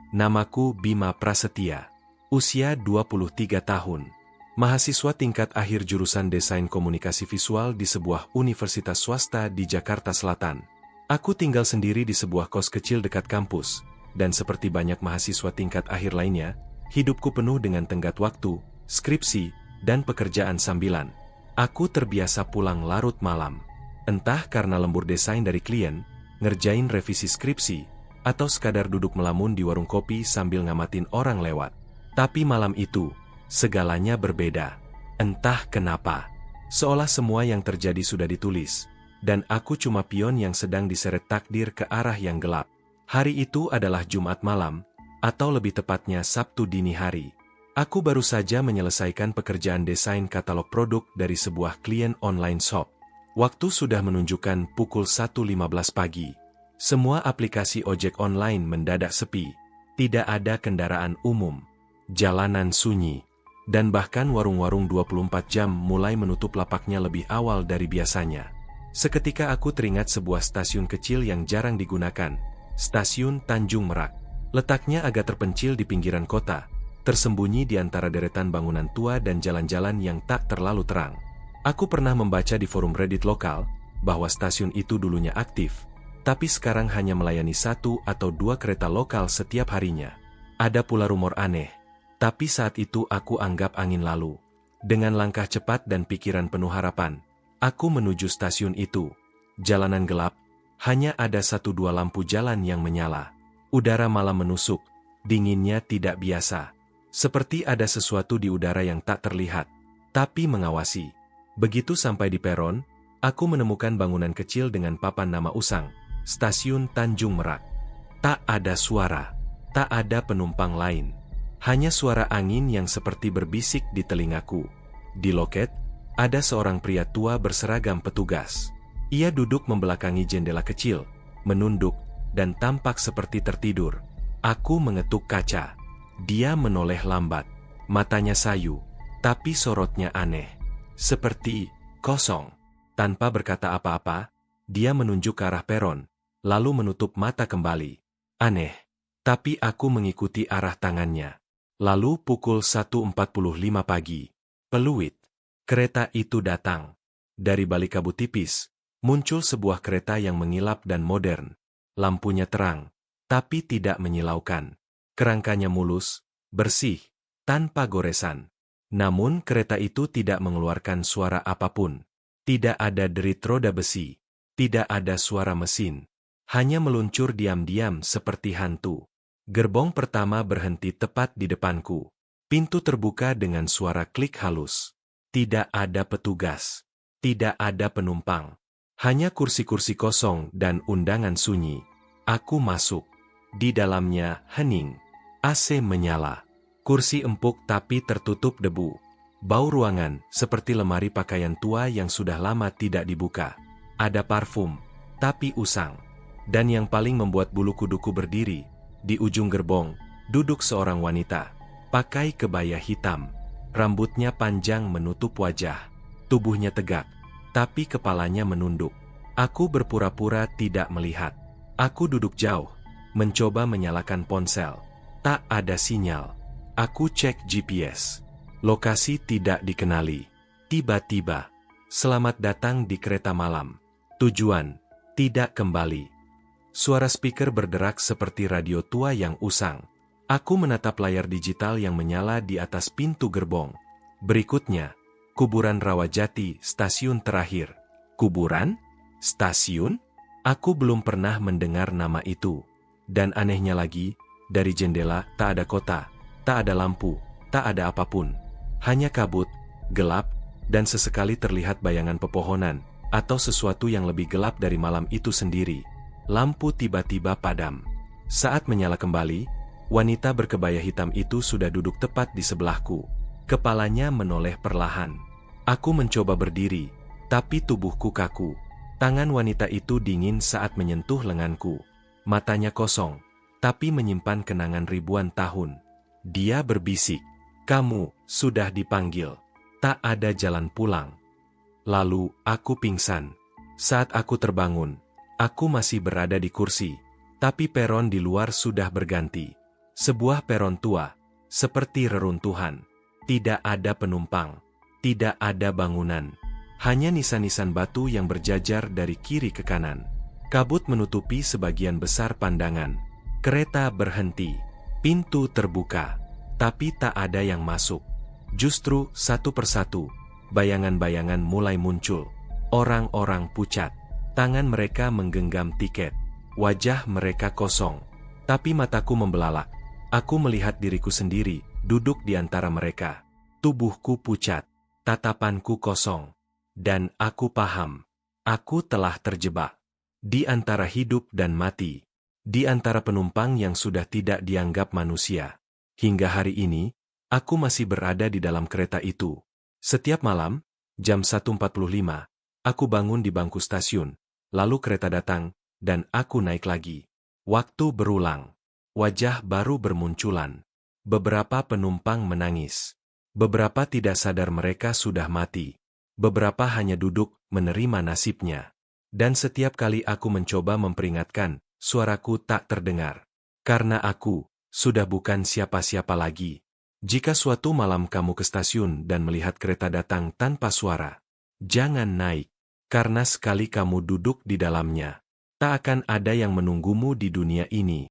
Namaku Bima Prasetya. Usia 23 tahun. Mahasiswa tingkat akhir jurusan Desain Komunikasi Visual di sebuah universitas swasta di Jakarta Selatan. Aku tinggal sendiri di sebuah kos kecil dekat kampus, dan seperti banyak mahasiswa tingkat akhir lainnya, hidupku penuh dengan tenggat waktu, skripsi, dan pekerjaan sambilan. Aku terbiasa pulang larut malam. Entah karena lembur desain dari klien, ngerjain revisi skripsi, atau sekadar duduk melamun di warung kopi sambil ngamatin orang lewat. Tapi malam itu, segalanya berbeda. Entah kenapa. Seolah semua yang terjadi sudah ditulis, dan aku cuma pion yang sedang diseret takdir ke arah yang gelap. Hari itu adalah Jumat malam, atau lebih tepatnya Sabtu dini hari. Aku baru saja menyelesaikan pekerjaan desain katalog produk dari sebuah klien online shop. Waktu sudah menunjukkan pukul 1.15 pagi. Semua aplikasi ojek online mendadak sepi. Tidak ada kendaraan umum. Jalanan sunyi. Dan bahkan warung-warung 24 jam mulai menutup lapaknya lebih awal dari biasanya. Seketika aku teringat sebuah stasiun kecil yang jarang digunakan. Stasiun Tanjung Merak. Letaknya agak terpencil di pinggiran kota, tersembunyi di antara deretan bangunan tua dan jalan-jalan yang tak terlalu terang. Aku pernah membaca di forum Reddit lokal, bahwa stasiun itu dulunya aktif, tapi sekarang hanya melayani 1 atau 2 kereta lokal setiap harinya. Ada pula rumor aneh, tapi saat itu aku anggap angin lalu. Dengan langkah cepat dan pikiran penuh harapan, aku menuju stasiun itu. Jalanan gelap, hanya ada 1-2 lampu jalan yang menyala. Udara malam menusuk, dinginnya tidak biasa. Seperti ada sesuatu di udara yang tak terlihat, tapi mengawasi. Begitu sampai di peron, aku menemukan bangunan kecil dengan papan nama usang, Stasiun Tanjung Merak. Tak ada suara, tak ada penumpang lain. Hanya suara angin yang seperti berbisik di telingaku. Di loket, ada seorang pria tua berseragam petugas. Ia duduk membelakangi jendela kecil, menunduk, dan tampak seperti tertidur. Aku mengetuk kaca. Dia menoleh lambat. Matanya sayu, tapi sorotnya aneh. Seperti kosong. Tanpa berkata apa-apa, dia menunjuk ke arah peron, lalu menutup mata kembali. Aneh, tapi aku mengikuti arah tangannya. Lalu pukul 1.45 pagi, peluit. Kereta itu datang. Dari balik kabut tipis, muncul sebuah kereta yang mengilap dan modern. Lampunya terang, tapi tidak menyilaukan. Kerangkanya mulus, bersih, tanpa goresan. Namun kereta itu tidak mengeluarkan suara apapun. Tidak ada derit roda besi. Tidak ada suara mesin. Hanya meluncur diam-diam seperti hantu. Gerbong pertama berhenti tepat di depanku. Pintu terbuka dengan suara klik halus. Tidak ada petugas. Tidak ada penumpang. Hanya kursi-kursi kosong dan undangan sunyi. Aku masuk. Di dalamnya hening. AC menyala. Kursi empuk tapi tertutup debu. Bau ruangan seperti lemari pakaian tua yang sudah lama tidak dibuka. Ada parfum, tapi usang. Dan yang paling membuat bulu kuduku berdiri, di ujung gerbong, duduk seorang wanita. Pakai kebaya hitam. Rambutnya panjang menutup wajah. Tubuhnya tegak, tapi kepalanya menunduk. Aku berpura-pura tidak melihat. Aku duduk jauh, mencoba menyalakan ponsel. Tak ada sinyal. Aku cek GPS. Lokasi tidak dikenali. Tiba-tiba, selamat datang di kereta malam. Tujuan, tidak kembali. Suara speaker berderak seperti radio tua yang usang. Aku menatap layar digital yang menyala di atas pintu gerbong. Berikutnya, Kuburan Rawajati, stasiun terakhir. Kuburan? Stasiun? Aku belum pernah mendengar nama itu. Dan anehnya lagi, dari jendela tak ada kota, tak ada lampu, tak ada apapun. Hanya kabut, gelap, dan sesekali terlihat bayangan pepohonan, atau sesuatu yang lebih gelap dari malam itu sendiri. Lampu tiba-tiba padam. Saat menyala kembali, wanita berkebaya hitam itu sudah duduk tepat di sebelahku. Kepalanya menoleh perlahan. Aku mencoba berdiri, tapi tubuhku kaku. Tangan wanita itu dingin saat menyentuh lenganku. Matanya kosong, tapi menyimpan kenangan ribuan tahun. Dia berbisik, "Kamu sudah dipanggil. Tak ada jalan pulang." Lalu aku pingsan. Saat aku terbangun, aku masih berada di kursi, tapi peron di luar sudah berganti. Sebuah peron tua, seperti reruntuhan. Tidak ada penumpang, tidak ada bangunan. Hanya nisan-nisan batu yang berjajar dari kiri ke kanan. Kabut menutupi sebagian besar pandangan. Kereta berhenti. Pintu terbuka. Tapi tak ada yang masuk. Justru satu persatu, bayangan-bayangan mulai muncul. Orang-orang pucat. Tangan mereka menggenggam tiket. Wajah mereka kosong. Tapi mataku membelalak. Aku melihat diriku sendiri, duduk di antara mereka. Tubuhku pucat. Tatapanku kosong. Dan aku paham. Aku telah terjebak. Di antara hidup dan mati. Di antara penumpang yang sudah tidak dianggap manusia. Hingga hari ini, aku masih berada di dalam kereta itu. Setiap malam, jam 1.45, aku bangun di bangku stasiun. Lalu kereta datang, dan aku naik lagi. Waktu berulang. Wajah baru bermunculan. Beberapa penumpang menangis. Beberapa tidak sadar mereka sudah mati. Beberapa hanya duduk, menerima nasibnya. Dan setiap kali aku mencoba memperingatkan, suaraku tak terdengar. Karena aku, sudah bukan siapa-siapa lagi. Jika suatu malam kamu ke stasiun dan melihat kereta datang tanpa suara, jangan naik. Karena sekali kamu duduk di dalamnya, tak akan ada yang menunggumu di dunia ini.